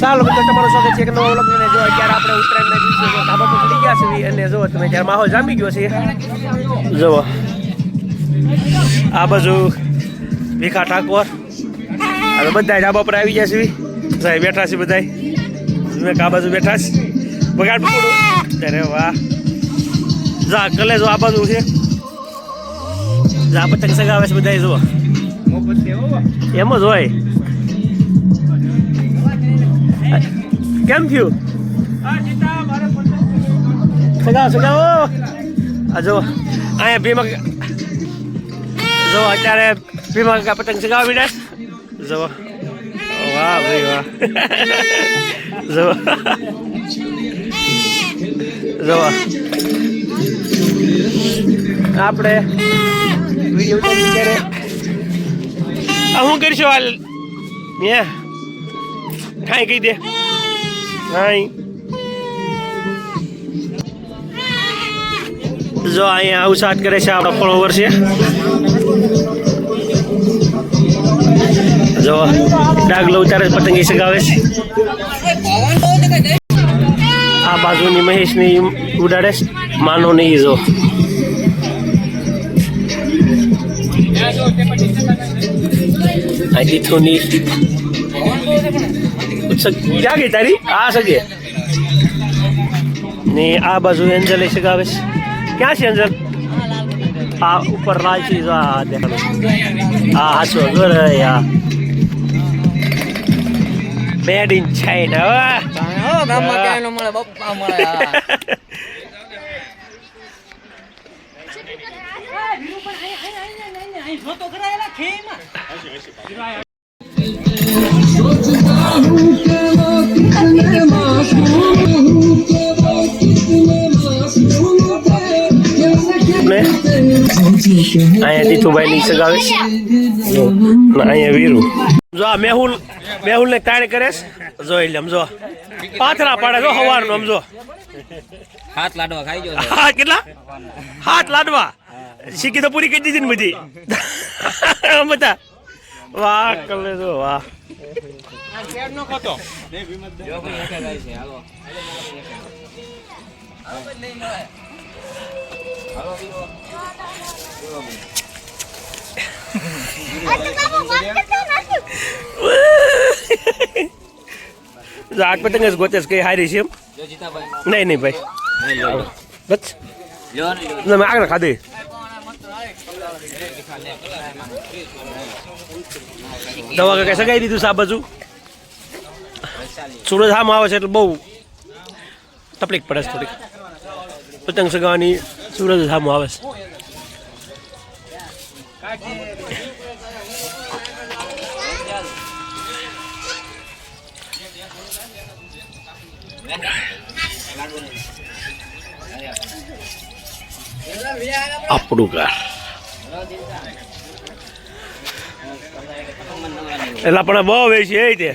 ચાલો મિત્રો તમારું સ્વાગત છે એક નવા વ્લોગને જો અત્યારે આપણે ઉત્તરાયણના દિવસે ધાબા પર ચડી ગયા છે અને જો તમે ત્યારે માહોલ જામી ગયો છે જુઓ આ બાજુ ભીખા ઠાકોર હવે બધા ધાબા પર આવી ગયા છે સાહેબ બેઠા છે બધા મેં આ બાજુ બેઠા છે બગાડ પકડું અરે વાહ જા કલે જો આ બાજુ છે જા પતંગ સગાવે છે બધા જુઓ એમ જ હોય કેમ થયું સગાવો આ જો અહીંયા ભીમા જો અત્યારે ભીમા પતંગ સગાવી દે જો વાહ ભાઈ વાહ જો જો આપણે વિડીયો ઉતારી ત્યારે હું કરીશું હાલ કાંઈ કહી દે હાઈ જો અહીંયા અવસાદ કરે છે આપણા ફોલોવર છે જો ડાગલો ઉતારે પતંગી સગાવે છે આ બાજુની મહેશની ઉડાડે છે માનો નહીં જો આ દીઠોની ક્યાં ગઈ તારી આ સગે ને આ બાજુ એન્જલ સગાવે છે ક્યાં છે એન્જલ આ ઉપર લાલ છે જો આ દેખાડો આ હાચો ઘર યા મેડ ઇન ચાઇના ગામમાં ક્યાંય ન મળે બપ્પા મળે અહીંયા દીઠુભાઈ ની સગાવે છે અહીંયા વીરુ જો આ મેહુલ ને તાણ કરે જો એટલે સમજો પાથરા પાડે જો સવાર નો સમજો હાથ લાડવા ખાઈ ગયો હા કેટલા હાથ લાડવા શીખી તો પૂરી કરી દીધી ને બધી બધા વાહ કલે જો વાહ આગ પતંગ જ ગોતે કઈ હારી છે એમ નહીં ભાઈ બસ મેં આગળ ખાધી દવા કઈ સગાઈ દીધું સા બાજુ સુરત આમ આવે છે એટલે બહુ તકલીફ પડે છે થોડીક પતંગ સગાવાની સુરત સામું આવે છે આપણું ઘર એટલે પણ બહુ વે છે એ તે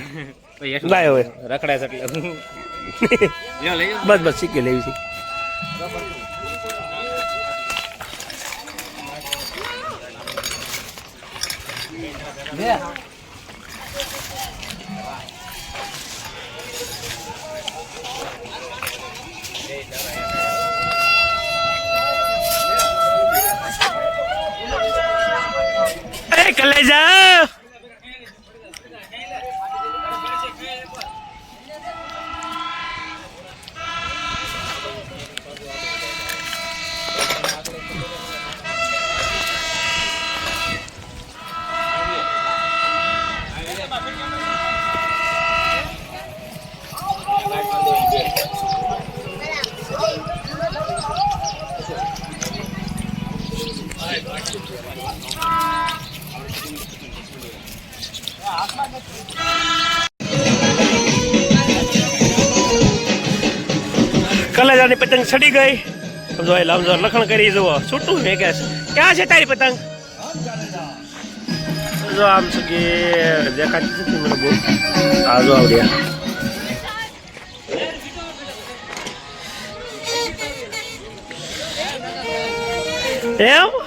લાય હવે રખડે છે બસ બસ શીખી લેવી છે કલેજા કલેજાની પતંગ સડી ગઈ સમજો સમજો લખણ કરી જુઓ છૂટું મેં કે ક્યાં છે તારી પતંગ જો આમ છે કે દેખાતી નથી મને બહુ આ જો આવડ્યા એમ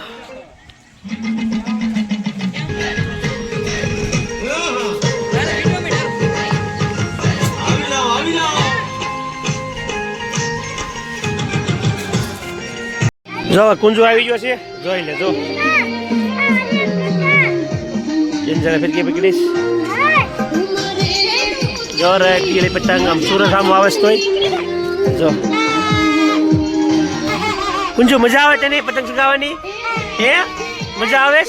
જો કુંજો આવી ગયો છે, જોઈ લે જો જરા ફિરકી પકડીશ જો રે પીલી પતંગ આમ સુરત આમ આવે તોય જો કુંજો મજા આવે તને પતંગ ચગાવવાની હે મજા આવે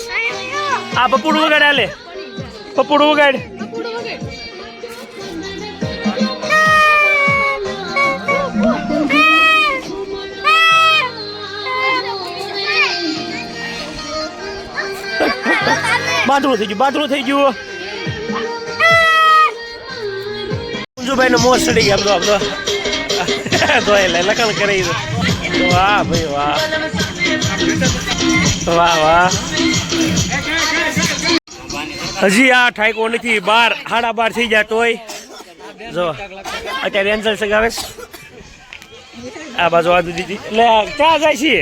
આ પપુડું વગાડ આલે પપુડું વગાડ બાથરૂમ થઈ ગયું કુંજુભાઈ નો મોજ ચડી ગયા આમ તો લખણ કરી વાહ ભાઈ વાહ વાહ વાહ હજી આ ઠાઈકો નથી 12:30 થઈ જાય તોય જો અત્યારે એન્જલ સગાવે આ બાજુ આ દીદી એટલે ક્યાં જાય છે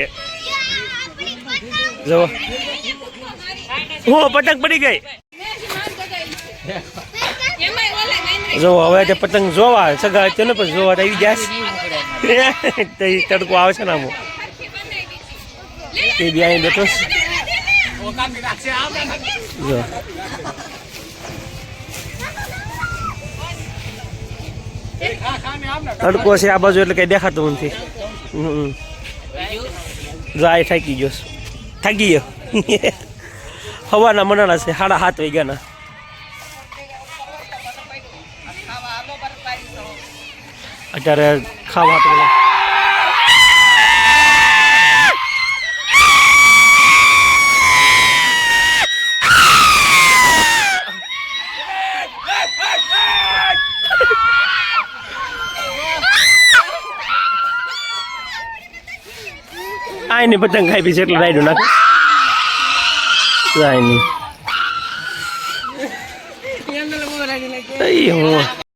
જો હું પતંગ પડી ગઈ જો હવે તે પતંગ જોવા સગા ચલો પછી જોવા આવી જાય તડકો આવે છે ને આમ તે બી અહીં બેઠો જો તડકો છે આ બાજુ એટલે કઈ દેખાતું નથી જાય થાકી ગયો હવાના મનાના છે 7:30 વાગ્યાના અત્યારે ખાવા પેલા આની પતંગ ખાઈ પી છે એટલે રાઈડું નાખે આની હું